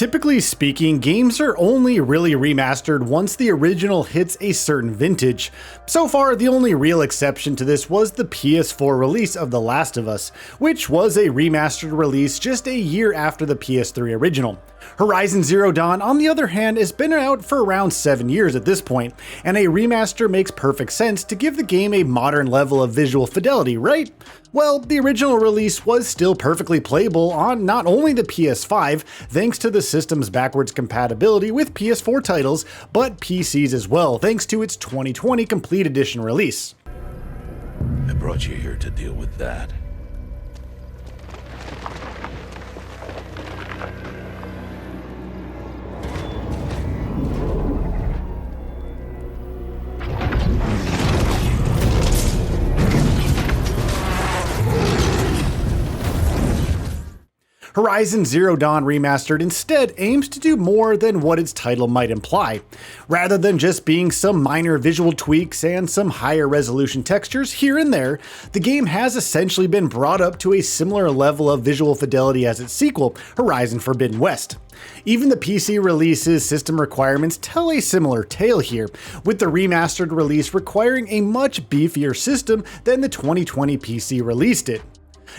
Typically speaking, games are only really remastered once the original hits a certain vintage. So far, the only real exception to this was the PS4 release of The Last of Us, which was a remastered release just a year after the PS3 original. Horizon Zero Dawn, on the other hand, has been out for around 7 years at this point, and a remaster makes perfect sense to give the game a modern level of visual fidelity, right? Well, the original release was still perfectly playable on not only the PS5, thanks to the system's backwards compatibility with PS4 titles, but PCs as well, thanks to its 2020 Complete Edition release. I brought you here to deal with that. Horizon Zero Dawn Remastered instead aims to do more than what its title might imply. Rather than just being some minor visual tweaks and some higher resolution textures here and there, the game has essentially been brought up to a similar level of visual fidelity as its sequel, Horizon Forbidden West. Even the PC release's system requirements tell a similar tale here, with the remastered release requiring a much beefier system than the 2020 PC release did.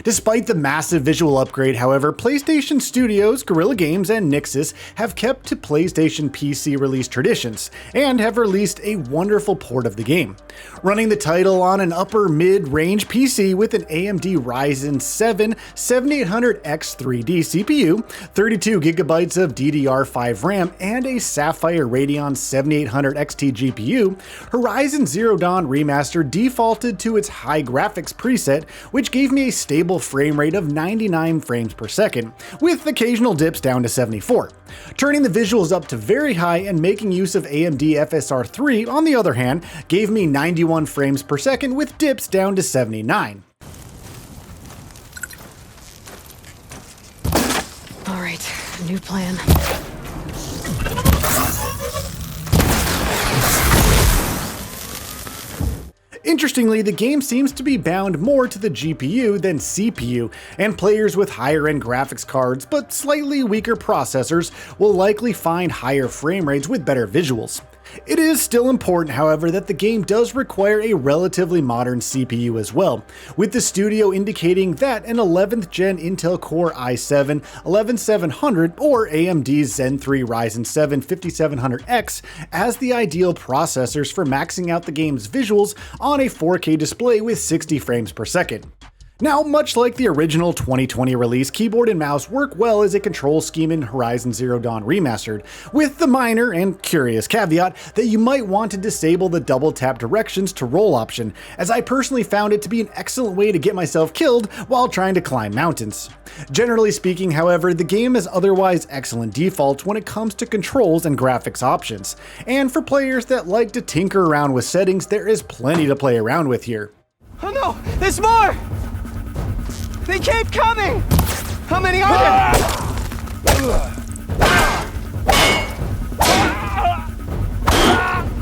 Despite the massive visual upgrade, however, PlayStation Studios, Guerrilla Games, and Nixxes have kept to PlayStation PC release traditions, and have released a wonderful port of the game. Running the title on an upper mid-range PC with an AMD Ryzen 7 7800X 3D CPU, 32GB of DDR5 RAM, and a Sapphire Radeon 7800 XT GPU, Horizon Zero Dawn Remastered defaulted to its high graphics preset, which gave me a stable frame rate of 99 frames per second, with occasional dips down to 74. Turning the visuals up to very high and making use of AMD FSR 3, on the other hand, gave me 91 frames per second with dips down to 79. Alright, new plan. Interestingly, the game seems to be bound more to the GPU than CPU, and players with higher-end graphics cards but slightly weaker processors will likely find higher frame rates with better visuals. It is still important, however, that the game does require a relatively modern CPU as well, with the studio indicating that an 11th gen Intel Core i7 11700 or AMD Zen 3 Ryzen 7 5700X as the ideal processors for maxing out the game's visuals on a 4K display with 60 frames per second. Now, much like the original 2020 release, keyboard and mouse work well as a control scheme in Horizon Zero Dawn Remastered, with the minor and curious caveat that you might want to disable the double tap directions to roll option, as I personally found it to be an excellent way to get myself killed while trying to climb mountains. Generally speaking, however, the game has otherwise excellent defaults when it comes to controls and graphics options, and for players that like to tinker around with settings, there is plenty to play around with here. Oh no, there's more! They keep coming! How many are there?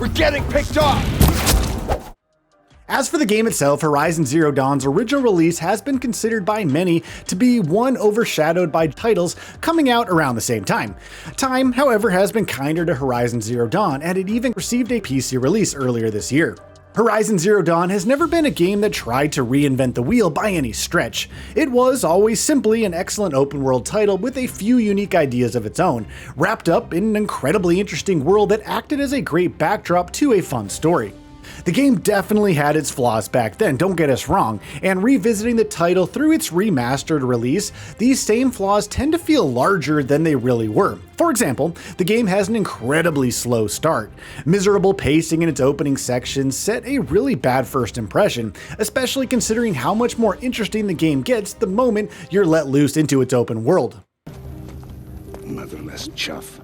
We're getting picked off! As for the game itself, Horizon Zero Dawn's original release has been considered by many to be one overshadowed by titles coming out around the same time. Time, however, has been kinder to Horizon Zero Dawn, and it even received a PC release earlier this year. Horizon Zero Dawn has never been a game that tried to reinvent the wheel by any stretch. It was always simply an excellent open world title with a few unique ideas of its own, wrapped up in an incredibly interesting world that acted as a great backdrop to a fun story. The game definitely had its flaws back then, don't get us wrong, and revisiting the title through its remastered release, these same flaws tend to feel larger than they really were. For example, the game has an incredibly slow start. Miserable pacing in its opening sections set a really bad first impression, especially considering how much more interesting the game gets the moment you're let loose into its open world. Motherless chuff.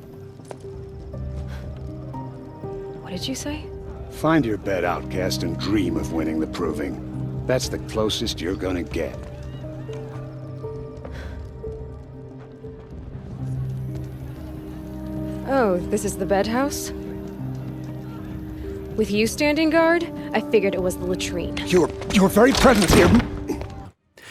What did you say? Find your bed, outcast, and dream of winning the proving. That's the closest you're gonna get. Oh, this is the bed house? With you standing guard, I figured it was the latrine. You're very present here.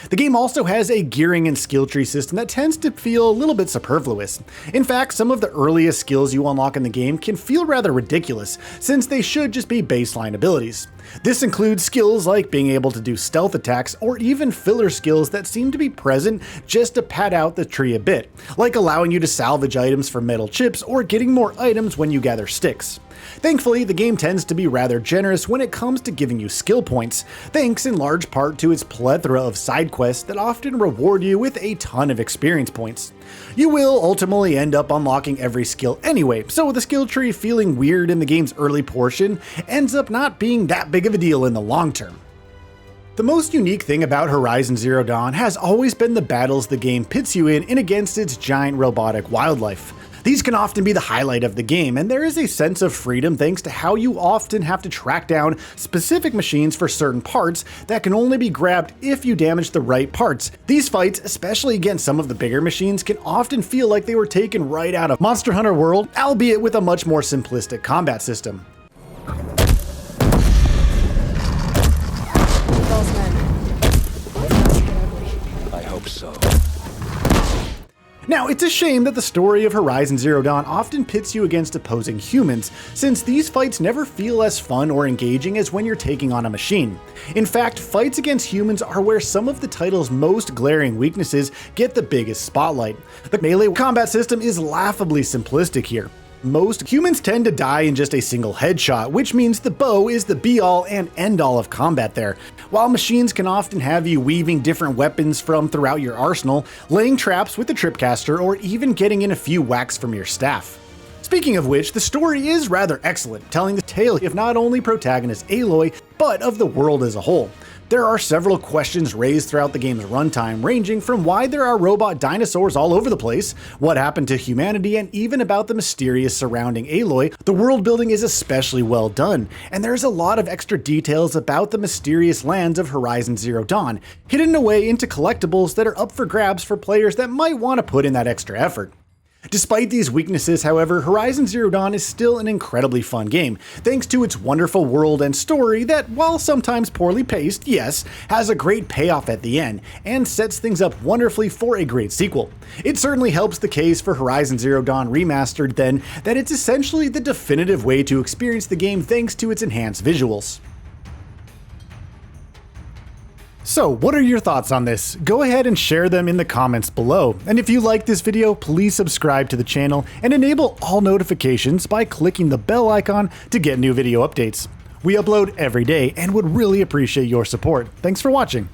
The game also has a gearing and skill tree system that tends to feel a little bit superfluous. In fact, some of the earliest skills you unlock in the game can feel rather ridiculous, since they should just be baseline abilities. This includes skills like being able to do stealth attacks, or even filler skills that seem to be present just to pad out the tree a bit, like allowing you to salvage items for metal chips or getting more items when you gather sticks. Thankfully, the game tends to be rather generous when it comes to giving you skill points, thanks in large part to its plethora of side quests that often reward you with a ton of experience points. You will ultimately end up unlocking every skill anyway, so the skill tree feeling weird in the game's early portion ends up not being that big of a deal in the long term. The most unique thing about Horizon Zero Dawn has always been the battles the game pits you in against its giant robotic wildlife. These can often be the highlight of the game, and there is a sense of freedom thanks to how you often have to track down specific machines for certain parts that can only be grabbed if you damage the right parts. These fights, especially against some of the bigger machines, can often feel like they were taken right out of Monster Hunter World, albeit with a much more simplistic combat system. Those men. I hope so. Now, it's a shame that the story of Horizon Zero Dawn often pits you against opposing humans, since these fights never feel as fun or engaging as when you're taking on a machine. In fact, fights against humans are where some of the title's most glaring weaknesses get the biggest spotlight. The melee combat system is laughably simplistic here. Most humans tend to die in just a single headshot, which means the bow is the be-all and end-all of combat there, while machines can often have you weaving different weapons from throughout your arsenal, laying traps with the tripcaster, or even getting in a few whacks from your staff. Speaking of which, the story is rather excellent, telling the tale of not only protagonist Aloy, but of the world as a whole. There are several questions raised throughout the game's runtime, ranging from why there are robot dinosaurs all over the place, what happened to humanity, and even about the mysterious surrounding Aloy. The world building is especially well done, and there's a lot of extra details about the mysterious lands of Horizon Zero Dawn, hidden away into collectibles that are up for grabs for players that might want to put in that extra effort. Despite these weaknesses, however, Horizon Zero Dawn is still an incredibly fun game, thanks to its wonderful world and story that, while sometimes poorly paced, yes, has a great payoff at the end, and sets things up wonderfully for a great sequel. It certainly helps the case for Horizon Zero Dawn Remastered, then, that it's essentially the definitive way to experience the game thanks to its enhanced visuals. So, what are your thoughts on this? Go ahead and share them in the comments below. And if you like this video, please subscribe to the channel and enable all notifications by clicking the bell icon to get new video updates. We upload every day and would really appreciate your support. Thanks for watching.